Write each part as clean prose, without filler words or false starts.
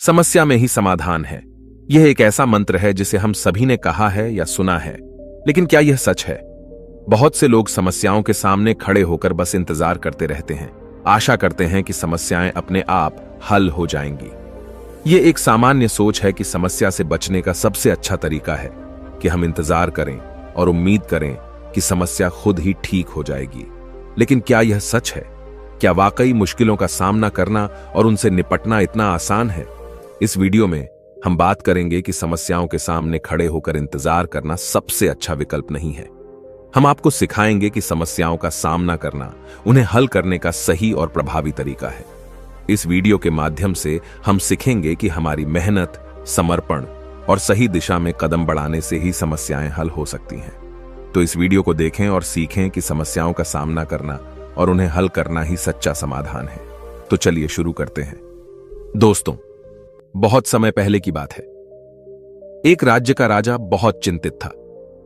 समस्या में ही समाधान है। यह एक ऐसा मंत्र है जिसे हम सभी ने कहा है या सुना है, लेकिन क्या यह सच है? बहुत से लोग समस्याओं के सामने खड़े होकर बस इंतजार करते रहते हैं, आशा करते हैं कि समस्याएं अपने आप हल हो जाएंगी। यह एक सामान्य सोच है कि समस्या से बचने का सबसे अच्छा तरीका है कि हम इंतजार करें और उम्मीद करें कि समस्या खुद ही ठीक हो जाएगी। लेकिन क्या यह सच है? क्या वाकई मुश्किलों का सामना करना और उनसे निपटना इतना आसान है? इस वीडियो में हम बात करेंगे कि समस्याओं के सामने खड़े होकर इंतजार करना सबसे अच्छा विकल्प नहीं है। हम आपको सिखाएंगे कि समस्याओं का सामना करना, उन्हें हल करने का सही और प्रभावी तरीका है। इस वीडियो के माध्यम से हम सीखेंगे कि हमारी मेहनत, समर्पण और सही दिशा में कदम बढ़ाने से ही समस्याएं हल हो सकती हैं। तो इस वीडियो को देखें और सीखें कि समस्याओं का सामना करना और उन्हें हल करना ही सच्चा समाधान है। तो चलिए शुरू करते हैं। दोस्तों, बहुत समय पहले की बात है। एक राज्य का राजा बहुत चिंतित था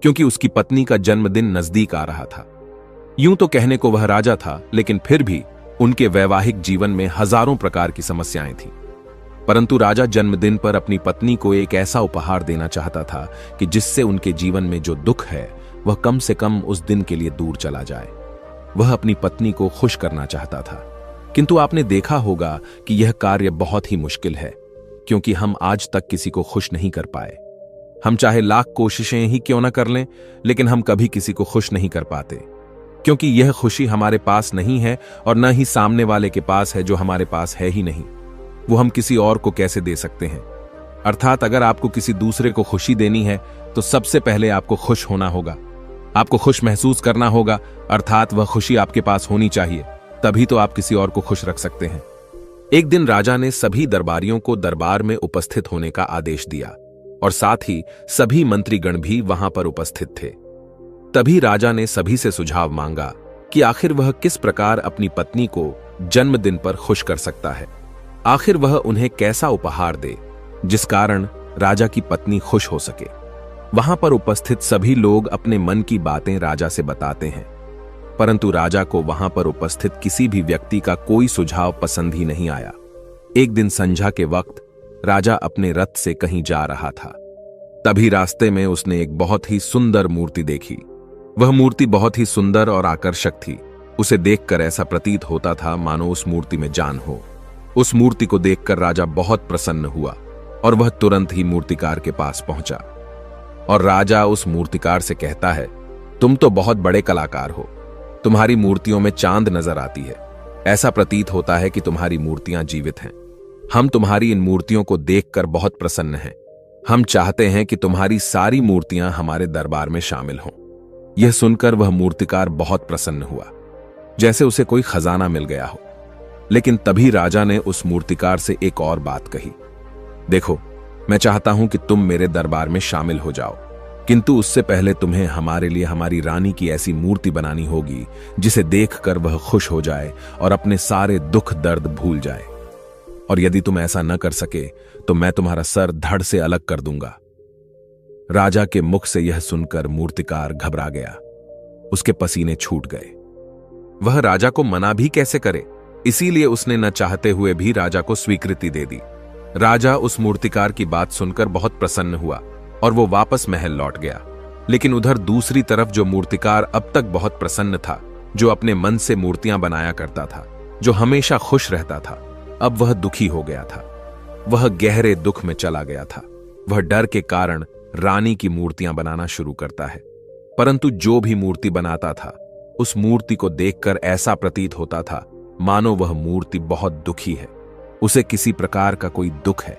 क्योंकि उसकी पत्नी का जन्मदिन नजदीक आ रहा था। यूं तो कहने को वह राजा था, लेकिन फिर भी उनके वैवाहिक जीवन में हजारों प्रकार की समस्याएं थीं। परंतु राजा जन्मदिन पर अपनी पत्नी को एक ऐसा उपहार देना चाहता था कि जिससे उनके जीवन में जो दुख है वह कम से कम उस दिन के लिए दूर चला जाए। वह अपनी पत्नी को खुश करना चाहता था, किंतु आपने देखा होगा कि यह कार्य बहुत ही मुश्किल है, क्योंकि हम आज तक किसी को खुश नहीं कर पाए। हम चाहे लाख कोशिशें ही क्यों न कर लें, लेकिन हम कभी किसी को खुश नहीं कर पाते, क्योंकि यह खुशी हमारे पास नहीं है और न ही सामने वाले के पास है, जो हमारे पास है ही नहीं। वो हम किसी और को कैसे दे सकते हैं? अर्थात अगर आपको किसी दूसरे को खुशी देनी है तो सबसे पहले आपको खुश होना होगा, आपको खुश महसूस करना होगा, अर्थात वह खुशी आपके पास होनी चाहिए, तभी तो आप किसी और को खुश रख सकते हैं। एक दिन राजा ने सभी दरबारियों को दरबार में उपस्थित होने का आदेश दिया और साथ ही सभी मंत्रीगण भी वहां पर उपस्थित थे। तभी राजा ने सभी से सुझाव मांगा कि आखिर वह किस प्रकार अपनी पत्नी को जन्मदिन पर खुश कर सकता है। आखिर वह उन्हें कैसा उपहार दे जिस कारण राजा की पत्नी खुश हो सके। वहां पर उपस्थित सभी लोग अपने मन की बातें राजा से बताते हैं, परंतु राजा को वहां पर उपस्थित किसी भी व्यक्ति का कोई सुझाव पसंद ही नहीं आया। एक दिन संध्या के वक्त राजा अपने रथ से कहीं जा रहा था। तभी रास्ते में उसने एक बहुत ही सुंदर मूर्ति देखी। वह मूर्ति बहुत ही सुंदर और आकर्षक थी। उसे देखकर ऐसा प्रतीत होता था मानो उस मूर्ति में जान हो। उस मूर्ति को देखकर राजा बहुत प्रसन्न हुआ और वह तुरंत ही मूर्तिकार के पास पहुंचा। और राजा उस मूर्तिकार से कहता है, तुम तो बहुत बड़े कलाकार हो, तुम्हारी मूर्तियों में चांद नजर आती है। ऐसा प्रतीत होता है कि तुम्हारी मूर्तियां जीवित हैं। हम तुम्हारी इन मूर्तियों को देखकर बहुत प्रसन्न हैं। हम चाहते हैं कि तुम्हारी सारी मूर्तियां हमारे दरबार में शामिल हों। यह सुनकर वह मूर्तिकार बहुत प्रसन्न हुआ, जैसे उसे कोई खजाना मिल गया हो। लेकिन तभी राजा ने उस मूर्तिकार से एक और बात कही, देखो, मैं चाहता हूं कि तुम मेरे दरबार में शामिल हो जाओ, किंतु उससे पहले तुम्हें हमारे लिए हमारी रानी की ऐसी मूर्ति बनानी होगी जिसे देखकर वह खुश हो जाए और अपने सारे दुख दर्द भूल जाए। और यदि तुम ऐसा न कर सके तो मैं तुम्हारा सर धड़ से अलग कर दूंगा। राजा के मुख से यह सुनकर मूर्तिकार घबरा गया, उसके पसीने छूट गए। वह राजा को मना भी कैसे करे, इसीलिए उसने न चाहते हुए भी राजा को स्वीकृति दे दी। राजा उस मूर्तिकार की बात सुनकर बहुत प्रसन्न हुआ और वो वापस महल लौट गया। लेकिन उधर दूसरी तरफ जो मूर्तिकार अब तक बहुत प्रसन्न था, जो अपने मन से मूर्तियां बनाया करता था, जो हमेशा खुश रहता था, अब वह दुखी हो गया था। वह गहरे दुख में चला गया था। वह डर के कारण रानी की मूर्तियां बनाना शुरू करता है, परंतु जो भी मूर्ति बनाता था उस मूर्ति को देखकर ऐसा प्रतीत होता था मानो वह मूर्ति बहुत दुखी है, उसे किसी प्रकार का कोई दुख है।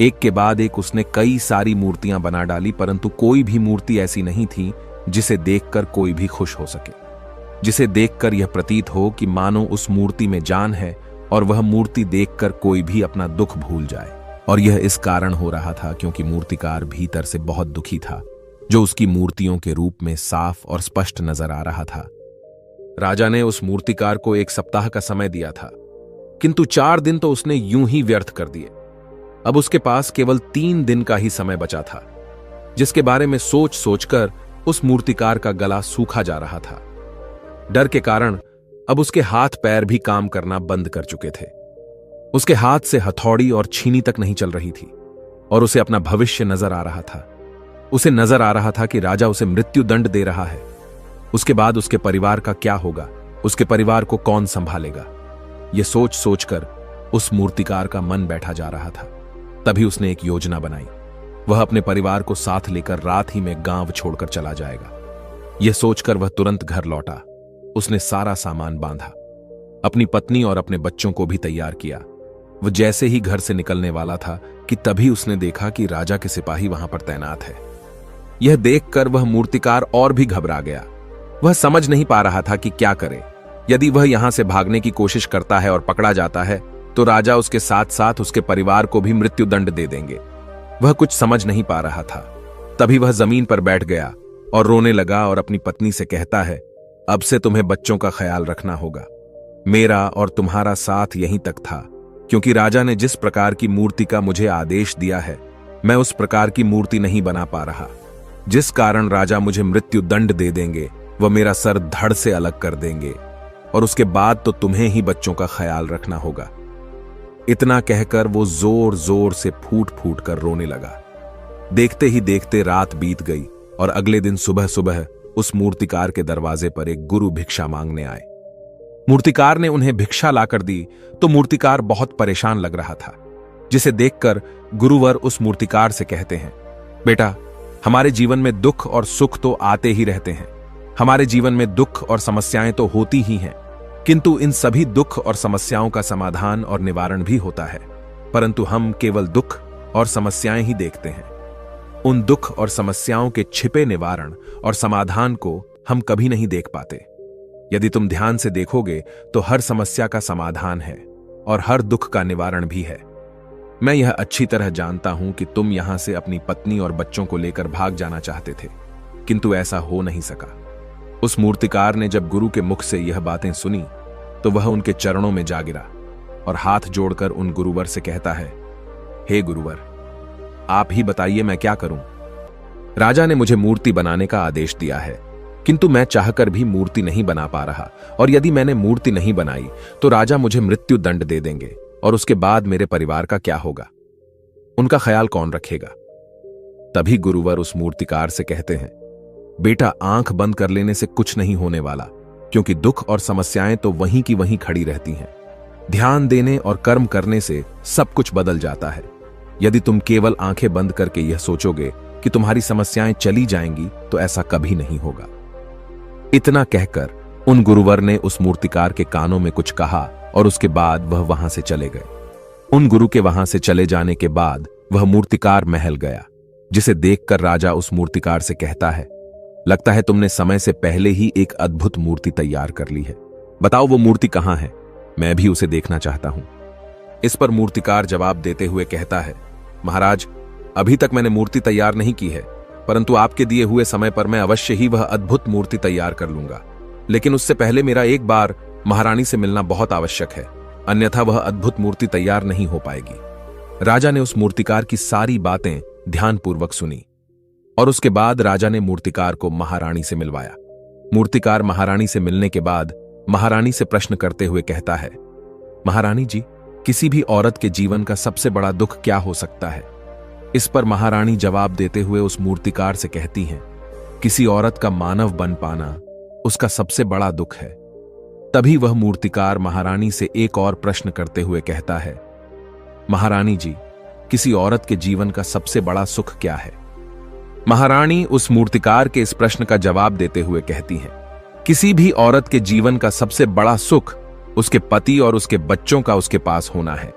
एक के बाद एक उसने कई सारी मूर्तियां बना डाली, परंतु कोई भी मूर्ति ऐसी नहीं थी जिसे देखकर कोई भी खुश हो सके, जिसे देखकर यह प्रतीत हो कि मानो उस मूर्ति में जान है और वह मूर्ति देखकर कोई भी अपना दुख भूल जाए। और यह इस कारण हो रहा था क्योंकि मूर्तिकार भीतर से बहुत दुखी था, जो उसकी मूर्तियों के रूप में साफ और स्पष्ट नजर आ रहा था। राजा ने उस मूर्तिकार को 1 सप्ताह का समय दिया था, किंतु 4 दिन तो उसने यूं ही व्यर्थ कर दिए। अब उसके पास केवल 3 दिन का ही समय बचा था, जिसके बारे में सोच सोचकर उस मूर्तिकार का गला सूखा जा रहा था। डर के कारण अब उसके हाथ पैर भी काम करना बंद कर चुके थे। उसके हाथ से हथौड़ी और छीनी तक नहीं चल रही थी और उसे अपना भविष्य नजर आ रहा था। उसे नजर आ रहा था कि राजा उसे मृत्यु दंड दे रहा है। उसके बाद उसके परिवार का क्या होगा, उसके परिवार को कौन संभालेगा। यह सोच सोचकर उस मूर्तिकार का मन बैठा जा रहा था। तभी उसने एक योजना बनाई। वह अपने परिवार को साथ लेकर रात ही में गांव छोड़कर चला जाएगा। यह सोचकर वह तुरंत घर लौटा। उसने सारा सामान बांधा, अपनी पत्नी और अपने बच्चों को भी तैयार किया। वह जैसे ही घर से निकलने वाला था कि तभी उसने देखा कि राजा के सिपाही वहां पर तैनात है। यह देखकर वह मूर्तिकार और भी घबरा गया। वह समझ नहीं पा रहा था कि क्या करे। यदि वह यहां से भागने की कोशिश करता है और पकड़ा जाता है तो राजा उसके साथ साथ उसके परिवार को भी मृत्यु दंड दे देंगे। वह कुछ समझ नहीं पा रहा था। तभी वह जमीन पर बैठ गया और रोने लगा और अपनी पत्नी से कहता है, अब से तुम्हें बच्चों का ख्याल रखना होगा। मेरा और तुम्हारा साथ यहीं तक था, क्योंकि राजा ने जिस प्रकार की मूर्ति का मुझे आदेश दिया है, मैं उस प्रकार की मूर्ति नहीं बना पा रहा। जिस कारण राजा मुझे मृत्यु दंड दे देंगे, वह मेरा सर धड़ से अलग कर देंगे और उसके बाद तो तुम्हें ही बच्चों का ख्याल रखना होगा। इतना कहकर वो जोर जोर से फूट फूट कर रोने लगा। देखते ही देखते रात बीत गई और अगले दिन सुबह सुबह उस मूर्तिकार के दरवाजे पर एक गुरु भिक्षा मांगने आए। मूर्तिकार ने उन्हें भिक्षा लाकर दी तो मूर्तिकार बहुत परेशान लग रहा था, जिसे देखकर गुरुवर उस मूर्तिकार से कहते हैं, बेटा, हमारे जीवन में दुख और सुख तो आते ही रहते हैं। हमारे जीवन में दुख और समस्याएं तो होती ही हैं, किंतु इन सभी दुख और समस्याओं का समाधान और निवारण भी होता है, परंतु हम केवल दुख और समस्याएं ही देखते हैं। उन दुख और समस्याओं के छिपे निवारण और समाधान को हम कभी नहीं देख पाते। यदि तुम ध्यान से देखोगे तो हर समस्या का समाधान है और हर दुख का निवारण भी है। मैं यह अच्छी तरह जानता हूं कि तुम यहां से अपनी पत्नी और बच्चों को लेकर भाग जाना चाहते थे, किंतु ऐसा हो नहीं सका। उस मूर्तिकार ने जब गुरु के मुख से यह बातें सुनी तो वह उनके चरणों में जा गिरा और हाथ जोड़कर उन गुरुवर से कहता है, हे गुरुवर, आप ही बताइए मैं क्या करूं। राजा ने मुझे मूर्ति बनाने का आदेश दिया है, किंतु मैं चाहकर भी मूर्ति नहीं बना पा रहा, और यदि मैंने मूर्ति नहीं बनाई तो राजा मुझे मृत्यु दंड दे देंगे और उसके बाद मेरे परिवार का क्या होगा, उनका ख्याल कौन रखेगा। तभी गुरुवर उस मूर्तिकार से कहते हैं, बेटा, आंख बंद कर लेने से कुछ नहीं होने वाला, क्योंकि दुख और समस्याएं तो वहीं की वहीं खड़ी रहती हैं। ध्यान देने और कर्म करने से सब कुछ बदल जाता है। यदि तुम केवल आंखें बंद करके यह सोचोगे कि तुम्हारी समस्याएं चली जाएंगी तो ऐसा कभी नहीं होगा। इतना कहकर उन गुरुवर ने उस मूर्तिकार के कानों में कुछ कहा और उसके बाद वह वहां से चले गए। उन गुरु के वहां से चले जाने के बाद वह मूर्तिकार महल गया, जिसे देखकर राजा उस मूर्तिकार से कहता है, लगता है तुमने समय से पहले ही एक अद्भुत मूर्ति तैयार कर ली है। बताओ वो मूर्ति कहां है, मैं भी उसे देखना चाहता हूं। इस पर मूर्तिकार जवाब देते हुए कहता है, महाराज, अभी तक मैंने मूर्ति तैयार नहीं की है, परंतु आपके दिए हुए समय पर मैं अवश्य ही वह अद्भुत मूर्ति तैयार कर लूंगा। लेकिन उससे पहले मेरा एक बार महारानी से मिलना बहुत आवश्यक है, अन्यथा वह अद्भुत मूर्ति तैयार नहीं हो पाएगी। राजा ने उस मूर्तिकार की सारी बातें ध्यानपूर्वक सुनी और उसके बाद राजा ने मूर्तिकार को महारानी से मिलवाया। मूर्तिकार महारानी से मिलने के बाद महारानी से प्रश्न करते हुए कहता है, महारानी जी, किसी भी औरत के जीवन का सबसे बड़ा दुख क्या हो सकता है। इस पर महारानी जवाब देते हुए उस मूर्तिकार से कहती हैं, किसी औरत का मानव बन पाना उसका सबसे बड़ा दुख है। तभी वह मूर्तिकार महारानी से एक और प्रश्न करते हुए कहता है, महारानी जी, किसी औरत के जीवन का सबसे बड़ा सुख क्या है। महारानी उस मूर्तिकार के इस प्रश्न का जवाब देते हुए कहती हैं, किसी भी औरत के जीवन का सबसे बड़ा सुख उसके पति और उसके बच्चों का उसके पास होना है।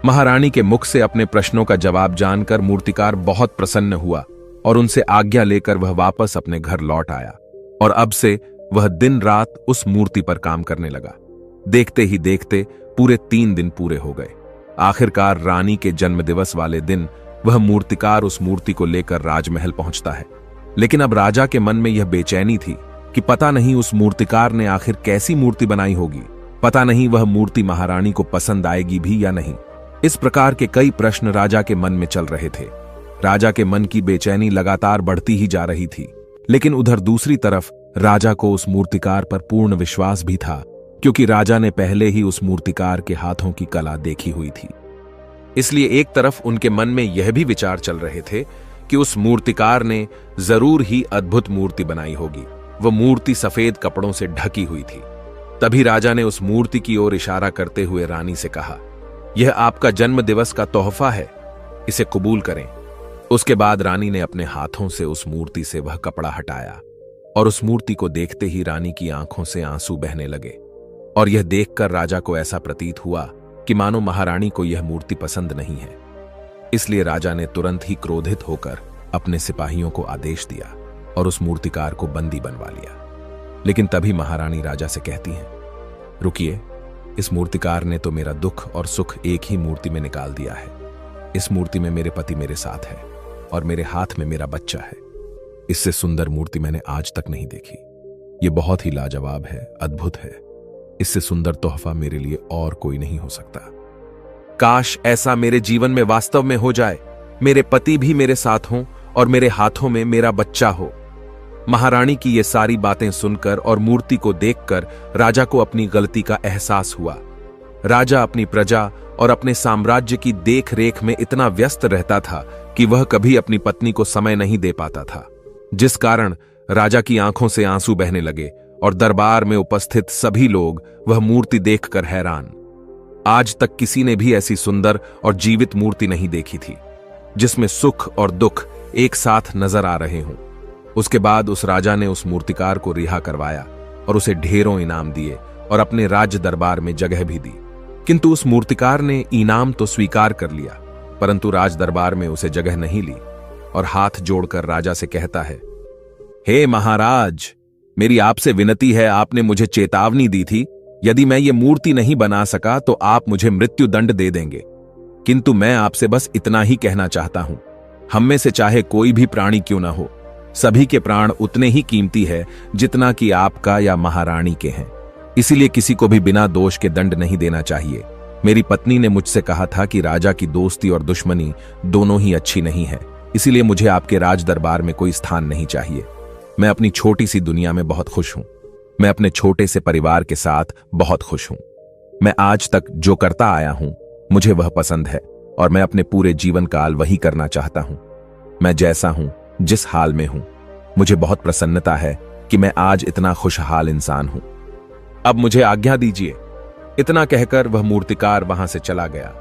महारानी के मुख से अपने प्रश्नों का जवाब जानकर मूर्तिकार बहुत प्रसन्न हुआ और उनसे आज्ञा लेकर वह वापस अपने घर लौट आया और अब से वह दिन रात उस मूर्ति पर काम करने लगा। देखते ही देखते पूरे 3 दिन पूरे हो गए। आखिरकार रानी के जन्मदिवस वाले दिन वह मूर्तिकार उस मूर्ति को लेकर राजमहल पहुंचता है। लेकिन अब राजा के मन में यह बेचैनी थी कि पता नहीं उस मूर्तिकार ने आखिर कैसी मूर्ति बनाई होगी, पता नहीं वह मूर्ति महारानी को पसंद आएगी भी या नहीं। इस प्रकार के कई प्रश्न राजा के मन में चल रहे थे। राजा के मन की बेचैनी लगातार बढ़ती ही जा रही थी, लेकिन उधर दूसरी तरफ राजा को उस मूर्तिकार पर पूर्ण विश्वास भी था क्योंकि राजा ने पहले ही उस मूर्तिकार के हाथों की कला देखी हुई थी। इसलिए एक तरफ उनके मन में यह भी विचार चल रहे थे कि उस मूर्तिकार ने जरूर ही अद्भुत मूर्ति बनाई होगी। वह मूर्ति सफेद कपड़ों से ढकी हुई थी। तभी राजा ने उस मूर्ति की ओर इशारा करते हुए रानी से कहा, यह आपका जन्म दिवस का तोहफा है, इसे कबूल करें। उसके बाद रानी ने अपने हाथों से उस मूर्ति से वह कपड़ा हटाया और उस मूर्ति को देखते ही रानी की आंखों से आंसू बहने लगे। और यह देखकर राजा को ऐसा प्रतीत हुआ कि मानो महारानी को यह मूर्ति पसंद नहीं है। इसलिए राजा ने तुरंत ही क्रोधित होकर अपने सिपाहियों को आदेश दिया और उस मूर्तिकार को बंदी बनवा लिया। लेकिन तभी महारानी राजा से कहती हैं, रुकिए, इस मूर्तिकार ने तो मेरा दुख और सुख एक ही मूर्ति में निकाल दिया है। इस मूर्ति में मेरे पति मेरे साथ है और मेरे हाथ में मेरा बच्चा है। इससे सुंदर मूर्ति मैंने आज तक नहीं देखी। ये बहुत ही लाजवाब है, अद्भुत है। इससे सुंदर तोहफा मेरे लिए और कोई नहीं हो सकता। काश ऐसा मेरे जीवन में वास्तव में हो जाए, मेरे पति भी मेरे साथ हों और मेरे हाथों में मेरा बच्चा हो। महारानी की ये सारी बातें सुनकर और मूर्ति को देखकर राजा को अपनी गलती का एहसास हुआ। राजा अपनी प्रजा और अपने साम्राज्य की देख रेख में इतना व्यस्त रहता था कि वह कभी अपनी पत्नी को समय नहीं दे पाता था, जिस कारण राजा की आंखों से आंसू बहने लगे और दरबार में उपस्थित सभी लोग वह मूर्ति देखकर हैरान। आज तक किसी ने भी ऐसी सुंदर और जीवित मूर्ति नहीं देखी थी, जिसमें सुख और दुख एक साथ नजर आ रहे हों। उसके बाद उस राजा ने उस मूर्तिकार को रिहा करवाया और उसे ढेरों इनाम दिए और अपने राज्य दरबार में जगह भी दी। किंतु उस मूर्तिकार ने इनाम तो स्वीकार कर लिया, परंतु राज दरबार में उसे जगह नहीं ली और हाथ जोड़कर राजा से कहता है, हे महाराज, मेरी आपसे विनती है, आपने मुझे चेतावनी दी थी, यदि मैं ये मूर्ति नहीं बना सका तो आप मुझे मृत्यु दंड दे देंगे। किंतु मैं आपसे बस इतना ही कहना चाहता हूं, हम में से चाहे कोई भी प्राणी क्यों ना हो, सभी के प्राण उतने ही कीमती है जितना कि आपका या महारानी के हैं। इसीलिए किसी को भी बिना दोष के दंड नहीं देना चाहिए। मेरी पत्नी ने मुझसे कहा था कि राजा की दोस्ती और दुश्मनी दोनों ही अच्छी नहीं है, इसीलिए मुझे आपके राज दरबार में कोई स्थान नहीं चाहिए। मैं अपनी छोटी सी दुनिया में बहुत खुश हूं। मैं अपने छोटे से परिवार के साथ बहुत खुश हूं। मैं आज तक जो करता आया हूं मुझे वह पसंद है और मैं अपने पूरे जीवन काल वही करना चाहता हूं। मैं जैसा हूं, जिस हाल में हूं, मुझे बहुत प्रसन्नता है कि मैं आज इतना खुशहाल इंसान हूं। अब मुझे आज्ञा दीजिए। इतना कहकर वह मूर्तिकार वहां से चला गया।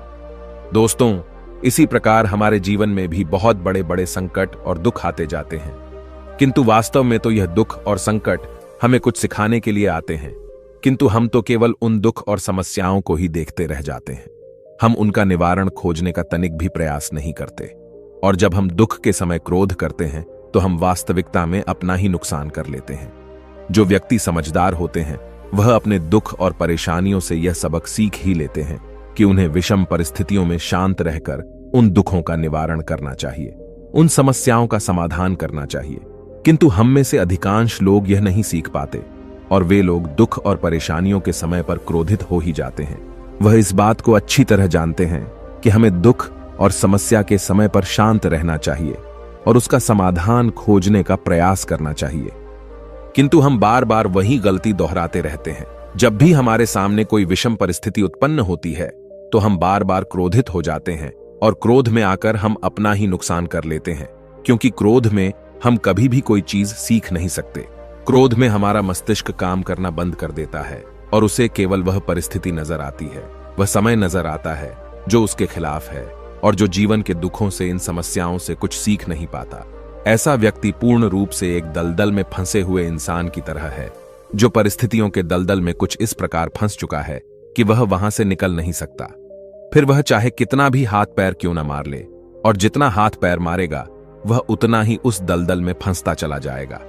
दोस्तों, इसी प्रकार हमारे जीवन में भी बहुत बड़े बड़े संकट और दुख आते जाते हैं, किंतु वास्तव में तो यह दुख और संकट हमें कुछ सिखाने के लिए आते हैं, किंतु हम तो केवल उन दुख और समस्याओं को ही देखते रह जाते हैं। हम उनका निवारण खोजने का तनिक भी प्रयास नहीं करते, और जब हम दुख के समय क्रोध करते हैं तो हम वास्तविकता में अपना ही नुकसान कर लेते हैं। जो व्यक्ति समझदार होते हैं वह अपने दुख और परेशानियों से यह सबक सीख ही लेते हैं कि उन्हें विषम परिस्थितियों में शांत रहकर उन दुखों का निवारण करना चाहिए, उन समस्याओं का समाधान करना चाहिए। किंतु हम में से अधिकांश लोग यह नहीं सीख पाते और वे लोग दुख और परेशानियों के समय पर क्रोधित हो ही जाते हैं। वह इस बात को अच्छी तरह जानते हैं कि हमें दुख और समस्या के समय पर शांत रहना चाहिए और उसका समाधान खोजने का प्रयास करना चाहिए, किंतु हम बार बार वही गलती दोहराते रहते हैं। जब भी हमारे सामने कोई विषम परिस्थिति उत्पन्न होती है तो हम बार बार क्रोधित हो जाते हैं और क्रोध में आकर हम अपना ही नुकसान कर लेते हैं, क्योंकि क्रोध में हम कभी भी कोई चीज सीख नहीं सकते। क्रोध में हमारा मस्तिष्क काम करना बंद कर देता है और उसे केवल वह परिस्थिति नजर आती है, वह समय नजर आता है जो उसके खिलाफ है और जो जीवन के दुखों से, इन समस्याओं से कुछ सीख नहीं पाता। ऐसा व्यक्ति पूर्ण रूप से एक दलदल में फंसे हुए इंसान की तरह है, जो परिस्थितियों के दलदल में कुछ इस प्रकार फंस चुका है कि वह वहां से निकल नहीं सकता। फिर वह चाहे कितना भी हाथ पैर क्यों न मार ले, और जितना हाथ पैर मारेगा वह उतना ही उस दलदल में फंसता चला जाएगा।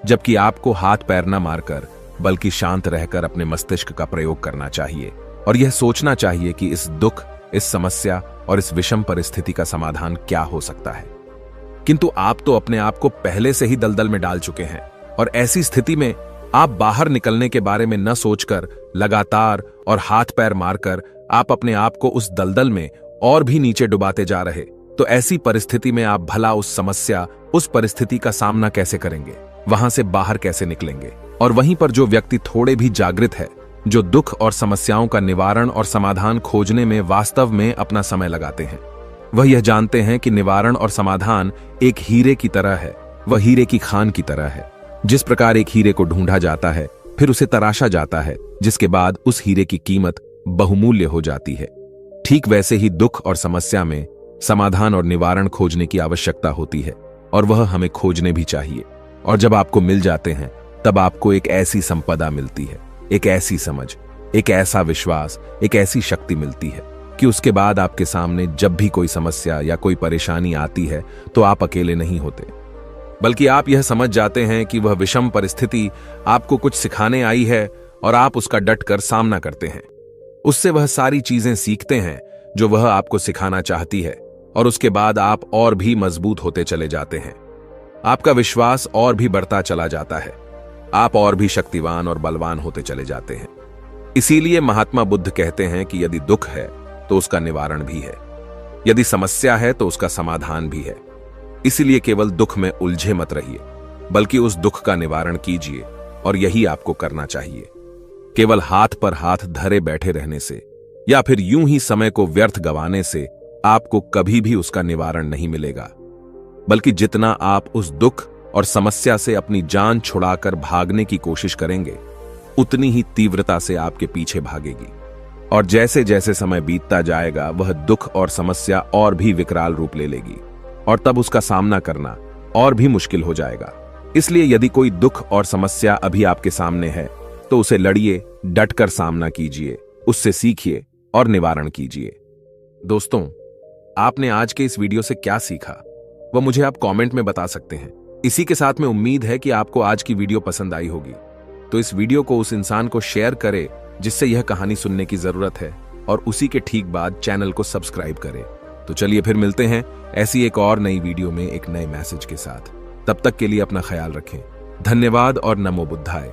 जबकि आपको हाथ पैर न मारकर बल्कि शांत रहकर अपने मस्तिष्क का प्रयोग करना चाहिए और यह सोचना चाहिए कि इस दुख, इस समस्या और इस विषम परिस्थिति का समाधान क्या हो सकता है। किंतु आप तो अपने आप को पहले से ही दलदल में डाल चुके हैं और ऐसी स्थिति में आप बाहर निकलने के बारे में न सोचकर लगातार और हाथ पैर मारकर आप अपने आप को उस दलदल में और भी नीचे डुबाते जा रहे। तो ऐसी परिस्थिति में आप भला उस समस्या, उस परिस्थिति का सामना कैसे करेंगे, वहां से बाहर कैसे निकलेंगे? और वहीं पर जो व्यक्ति थोड़े भी जागृत है जो दुख और समस्याओं का निवारण और समाधान खोजने में वास्तव में अपना समय लगाते हैं। वह यह जानते हैं कि निवारण और समाधान एक हीरे की तरह है, वह हीरे की खान की तरह है। जिस प्रकार एक हीरे को ढूंढा जाता है, फिर उसे तराशा जाता है, जिसके बाद उस हीरे की कीमत बहुमूल्य हो जाती है, ठीक वैसे ही दुख और समस्या में समाधान और निवारण खोजने की आवश्यकता होती है, और वह हमें खोजने भी चाहिए। और जब आपको मिल जाते हैं, तब आपको एक ऐसी संपदा मिलती है, एक ऐसी समझ, एक ऐसा विश्वास, एक ऐसी शक्ति मिलती है कि उसके बाद आपके सामने जब भी कोई समस्या या कोई परेशानी आती है तो आप अकेले नहीं होते, बल्कि आप यह समझ जाते हैं कि वह विषम परिस्थिति आपको कुछ सिखाने आई है और आप उसका डटकर सामना करते हैं। उससे वह सारी चीजें सीखते हैं जो वह आपको सिखाना चाहती है, और उसके बाद आप और भी मजबूत होते चले जाते हैं। आपका विश्वास और भी बढ़ता चला जाता है, आप और भी शक्तिवान और बलवान होते चले जाते हैं। इसीलिए महात्मा बुद्ध कहते हैं कि यदि दुख है तो उसका निवारण भी है, यदि समस्या है तो उसका समाधान भी है। इसीलिए केवल दुख में उलझे मत रहिए, बल्कि उस दुख का निवारण कीजिए, और यही आपको करना चाहिए। केवल हाथ पर हाथ धरे बैठे रहने से या फिर यूं ही समय को व्यर्थ गंवाने से आपको कभी भी उसका निवारण नहीं मिलेगा, बल्कि जितना आप उस दुख और समस्या से अपनी जान छुड़ाकर भागने की कोशिश करेंगे, उतनी ही तीव्रता से आपके पीछे भागेगी। और जैसे जैसे समय बीतता जाएगा, वह दुख और समस्या और भी विकराल रूप ले लेगी, और तब उसका सामना करना और भी मुश्किल हो जाएगा। इसलिए यदि कोई दुख और समस्या अभी आपके सामने है, तो उसे लड़िए, डटकर सामना कीजिए, उससे सीखिए और निवारण कीजिए। दोस्तों, आपने आज के इस वीडियो से क्या सीखा, वह मुझे आप कमेंट में बता सकते हैं। इसी के साथ में उम्मीद है कि आपको आज की वीडियो पसंद आई होगी, तो इस वीडियो को उस इंसान को शेयर करें जिससे यह कहानी सुनने की जरूरत है, और उसी के ठीक बाद चैनल को सब्सक्राइब करें। तो चलिए फिर मिलते हैं ऐसी एक और नई वीडियो में एक नए मैसेज के साथ। तब तक के लिए अपना ख्याल रखें। धन्यवाद और नमो बुद्धाय।